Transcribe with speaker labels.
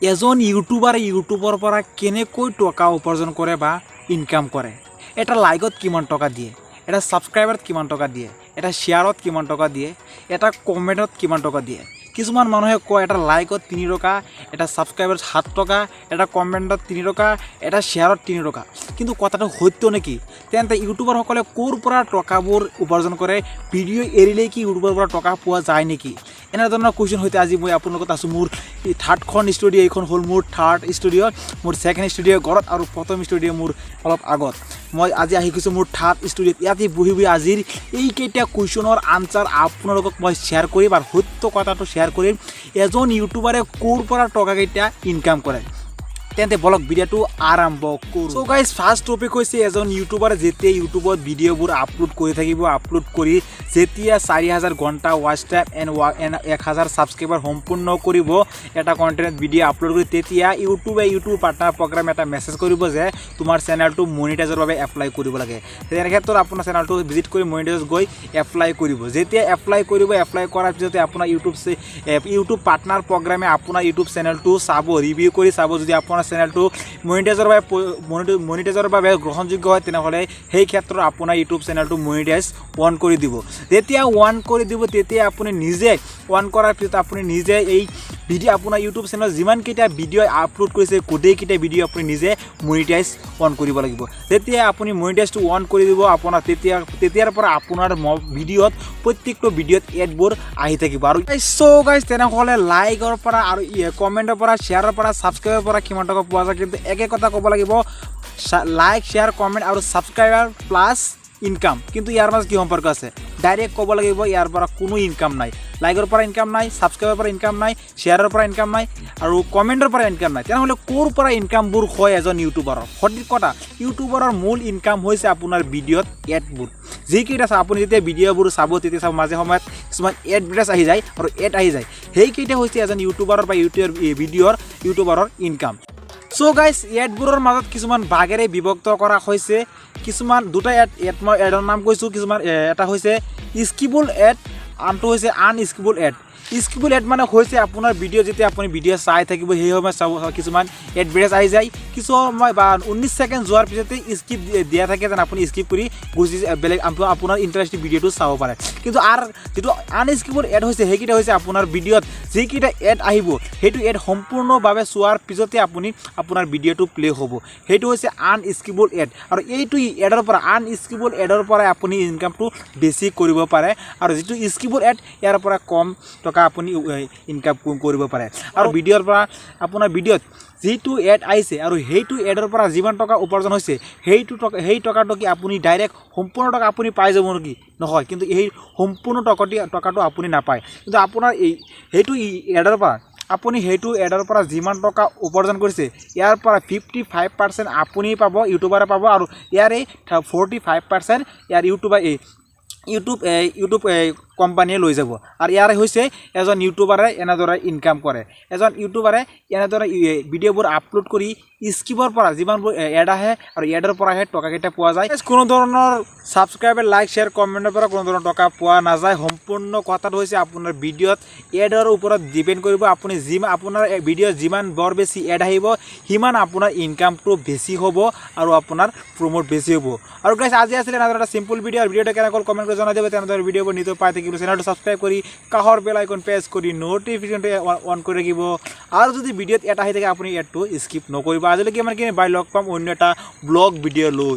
Speaker 1: এজন ইউটিউবাৰে ইউটিউবৰ পৰা কেনেকৈ টকা উপাৰ্জন কৰে বা ইনকাম কৰে। এটা লাইকত কিমান টকা দিয়ে, এটা ছাবস্ক্ৰাইবাৰত কিমান টকা দিয়ে, এটা শ্বেয়াৰত কিমান টকা দিয়ে, এটা কমেণ্টত কিমান টকা দিয়ে। কিছুমান মানুহে কয় এটা লাইকত 3 টকা, এটা ছাবস্ক্ৰাইবাৰত 7 টকা, এটা কমেণ্টত 3 টকা, এটা শ্বেয়াৰত 3 টকা। কিন্তু কথাটো সত্য নেকি? তেন্তে ইউটিউবাৰসকলে ক'ৰ পৰা টকাবোৰ উপাৰ্জন কৰে? ভিডিঅ' এৰিলেই কি ইউটিউবৰ পৰা টকা পোৱা যায় নেকি? এনেধৰণৰ কুৱেশ্যন সৈতে আজি মই আপোনাৰ লগত আছোঁ। মোৰ থাৰ্ডখন ষ্টুডিঅ', এইখন হ'ল মোৰ থাৰ্ড ষ্টুডিঅ', মোৰ ছেকেণ্ড ষ্টুডিঅ' ঘৰত আৰু প্ৰথম ষ্টুডিঅ' মোৰ অলপ আগত। মই আজি আহি গৈছোঁ মোৰ থাৰ্ড ষ্টুডিঅ'ত। ইয়াতে বহি আজিৰ এইকেইটা কুৱেশ্যনৰ আনচাৰ আপোনালোকক মই শ্বেয়াৰ কৰিম আৰু সত্য কথাটো শ্বেয়াৰ কৰিম। এজন ইউটিউবাৰে ক'ৰ পৰা টকাকেইটা ইনকাম কৰে। তেন্তে বলক ভিডিঅ'টো আৰম্ভ কৰোঁ। চ' গাইজ ফাৰ্ষ্ট টপিক হৈছে এজন ইউটিউবাৰে যেতিয়া ইউটিউবত ভিডিঅ'বোৰ আপলোড কৰি থাকিব, আপলোড কৰি যেতিয়া 4000 ঘণ্টা ৱাচ টাইম এণ্ড 1000 ছাবস্ক্ৰাইবাৰ সম্পূৰ্ণ কৰিব এটা কণ্টেণ্ট ভিডিঅ' আপলোড কৰি, তেতিয়া ইউটিউব পাৰ্টনাৰ প্ৰগ্ৰাম এটা মেছেজ কৰিব যে তোমাৰ চেনেলটো মনিটাইজৰ বাবে এপ্লাই কৰিব লাগে। তেনে ক্ষেত্ৰত আপোনাৰ চেনেলটো ভিজিট কৰি মনিটাইজত গৈ এপ্লাই কৰিব। যেতিয়া এপ্লাই কৰিব, এপ্লাই কৰাৰ পিছতে আপোনাৰ ইউটিউব পাৰ্টনাৰ প্ৰগ্ৰামে আপোনাৰ ইউটিউব চেনেলটো চাব, ৰিভিউ কৰি চাব। যদি আপোনাৰ চেনেলটো মনিটাইজৰ বাবে গ্ৰহণযোগ্য হয়, তেনেহ'লে সেই ক্ষেত্ৰত আপোনাৰ ইউটিউব চেনেলটো মনিটাইজ অন কৰি দিব। যেতিয়া অন কৰি দিব, তেতিয়া আপুনি নিজে অন কৰাৰ পিছত আপুনি নিজে এই ভিডিঅ' আপোনাৰ ইউটিউব চেনেলত যিমানকেইটা ভিডিঅ' আপলোড কৰিছে গোটেইকেইটা ভিডিঅ' আপুনি নিজে মনিটাইজ অন কৰিব লাগিব। যেতিয়া আপুনি মনিটাইজটো অন কৰি দিব, আপোনাৰ তেতিয়াৰ পৰা আপোনাৰ ভিডিঅ'ত প্ৰত্যেকটো ভিডিঅ'ত এডবোৰ আহি থাকিব। আৰু চ' গাইজ তেনেহ'লে লাইকৰ পৰা আৰু কমেণ্টৰ পৰা, শ্বেয়াৰৰ পৰা, ছাবস্ক্ৰাইবাৰৰ পৰা কিমান টকা পোৱা যায়? কিন্তু একে কথা ক'ব লাগিব, লাইক, শ্বেয়াৰ, কমেণ্ট আৰু ছাবস্ক্ৰাইবাৰ প্লাছ ইনকাম। কিন্তু ইয়াৰ মাজত কি সম্পৰ্ক আছে? ডাইৰেক্ট ক'ব লাগিব ইয়াৰ পৰা কোনো ইনকাম নাই। লাইকৰ পৰা ইনকাম নাই, ছাবস্ক্ৰাইবাৰৰ পৰা ইনকাম নাই, শ্বেয়াৰৰ পৰা ইনকাম নাই আৰু কমেণ্টৰ পৰা ইনকাম নাই। তেনেহ'লে ক'ৰ পৰা ইনকামবোৰ হয় এজন ইউটিউবাৰৰ? সঠিক কথা, ইউটিউবাৰৰ মূল ইনকাম হৈছে আপোনাৰ ভিডিঅ'ত এডবোৰ। যিকেইটা আপুনি যেতিয়া ভিডিঅ'বোৰ চাব, তেতিয়া চাব মাজে সময়ত কিছুমান এডভাৰটাইজ আহি যায় আৰু এড আহি যায়। সেইকেইটা হৈছে এজন ইউটিউবাৰৰ বা ইউটিউবাৰৰ ইনকাম। চ' গাইজ এডবোৰৰ মাজত কিছুমান ভাগেৰে বিভক্ত কৰা হৈছে। কিছুমান দুটা মই এডৰ নাম কৈছোঁ। কিছুমান এটা হৈছে স্কিপেবল এড, আনটো হৈছে আনস্কিপেবল এড। স্কিপেবল এড মানে হৈছে আপোনাৰ ভিডিঅ' যেতিয়া আপুনি ভিডিঅ' চাই থাকিব, সেই সময়ত চাব কিছুমান এডভাৰটাইজ আহি যায়। কিছু সময় বা 19 ছেকেণ্ড যোৱাৰ পিছতে স্কিপ দিয়া থাকে, যেন আপুনি স্কিপ কৰি গুচি বেলেগ আপোনাৰ ইণ্টাৰেষ্টিং ভিডিঅ'টো চাব পাৰে। কিন্তু যিটো আনস্কিপেবল এড হৈছে, সেইকেইটা হৈছে আপোনাৰ ভিডিঅ'ত যিকেইটা এড আহিব, সেইটো এড সম্পূৰ্ণভাৱে চোৱাৰ পিছতে আপোনাৰ ভিডিঅ'টো প্লে' হ'ব। সেইটো হৈছে আনস্কিপেবল এড। আৰু এইটো এডৰ পৰা, আনস্কিপেবল এডৰ পৰাই আপুনি ইনকামটো বেছি কৰিব পাৰে। আৰু যিটো স্কিপেবল এড, ইয়াৰ পৰা কম টকা আপুনি ইনকাম কৰিব পাৰে। আৰু ভিডিঅ'ৰ পৰা আপোনাৰ ভিডিঅ'ত যিটো এড আহিছে আৰু সেইটো এডৰ পৰা যিমান টকা উপাৰ্জন হৈছে, সেই টকাটো কি আপুনি ডাইৰেক্ট সম্পূৰ্ণ টকা আপুনি পাই যাব নেকি? নহয়, কিন্তু সেই সম্পূৰ্ণ টকাটো আপুনি নাপায়। কিন্তু আপোনাৰ সেইটো এডৰ পৰা যিমান টকা উপাৰ্জন কৰিছে, ইয়াৰ পৰা 55% আপুনি পাব, ইউটিউবাৰে পাব। আৰু ইয়াৰে 45% ইয়াৰ ইউটিউব কোম্পানীয়ে লৈ যাব। আৰু ইয়াৰে হৈছে এজন ইউটিউবাৰে এনেদৰে ইনকাম কৰে। এজন ইউটিউবাৰে এনেদৰে ভিডিঅ'বোৰ আপলোড কৰি স্কিপৰ পৰা যিমানবোৰ এড আহে আৰু এডৰ পৰাহে টকাকেইটা পোৱা যায়। কোনো ধৰণৰ ছাবস্ক্ৰাইবাৰ, লাইক, শ্বেয়াৰ, কমেণ্টৰ পৰা কোনো ধৰণৰ টকা পোৱা নাযায়। সম্পূৰ্ণ কথাটো হৈছে আপোনাৰ ভিডিঅ'ত এডৰ ওপৰত ডিপেণ্ড কৰিব। আপোনাৰ ভিডিঅ'ত যিমান বৰ বেছি এড আহিব, সিমান আপোনাৰ ইনকামটো বেছি হ'ব আৰু আপোনাৰ প্ৰমোট বেছি হ'ব। আৰু গাইজ আজি আছিলে এনেদৰে এটা চিম্পল ভিডিঅ'। আৰু ভিডিঅ'টো কেনেকৈ কমেণ্ট কৰি জনাই দিব। তেনেদৰে ভিডিঅ'বোৰ নিতৌ পাই থাকিব। চেনেলটো ছাবস্ক্ৰাইব কৰি কাষৰ বেল আইকন প্ৰেছ কৰি ন'টিফিকেশ্যনটো অন কৰি ৰাখিব। আৰু যদি ভিডিঅ'ত এড আহি থাকে, আপুনি এডটো স্কিপ নকৰিব। আজিলৈকে ইমানখিনি, বাই, লগ পাম অন্য এটা ব্লগ ভিডিঅ' লৈ।